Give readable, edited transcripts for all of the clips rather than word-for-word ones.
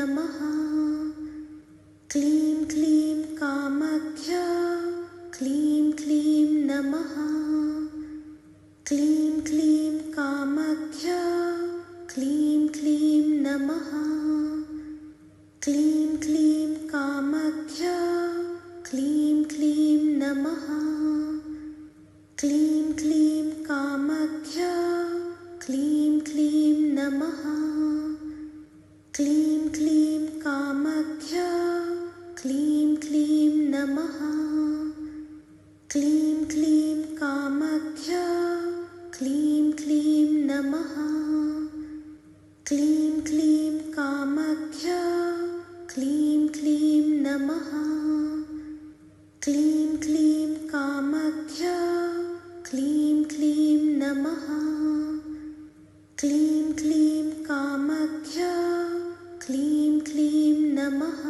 नमः क्लीं क्लीं कामाख्या क्लीं क्लीं नमः क्लीं क्लीं कामाख्या क्लीं क्लीं नमः क्लीं क्लीं कामाख्या क्लीं क्लीं नमः क्लीं क्लीं कामाख्या क्लीं क्लीं नमः क्लीं क्लीं कामाख्या क्लीं क्लीं नमः क्लीं क्लीं कामाख्या क्लीं क्लीं नमः क्लीं क्लीं कामाख्या क्लीं क्लीं नमः क्लीं क्लीं कामाख्या क्लीं क्लीं नमः क्लीं क्लीं कामाख्या क्लीं क्लीं नमः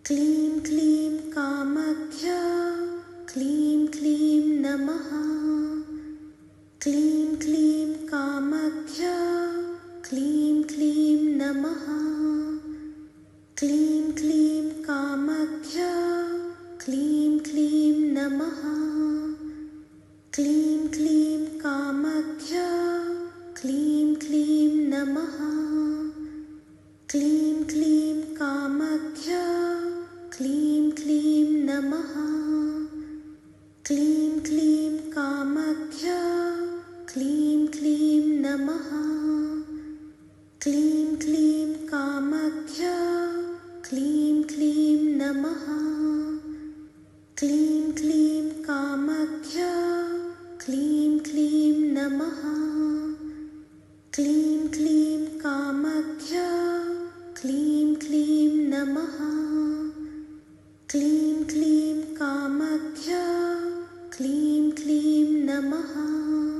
क्लीं क्लीं कामाख्या क्लीं क्लीं नमः क्लीं क्लीं कामाख्या क्लीं क्लीं नमः क्लीं क्लीं कामाख्या क्लीं क्लीं नमः क्लीं क्लीं कामाख्या क्लीं क्लीं नमः क्लीं क्लीं कामाख्या क्लीं क्लीं नमः क्लीं क्लीं कामाख्या क्लीं क्लीं नमः क्लीं क्लीं कामाख्या क्लीं क्लीं नमः क्लीं क्लीं कामाख्या क्लीं क्लीं नमः क्लीं क्लीं कामाख्या क्लीं क्लीं नमः क्लीं क्लीं कामाख्या क्लीं क्लीं नमः।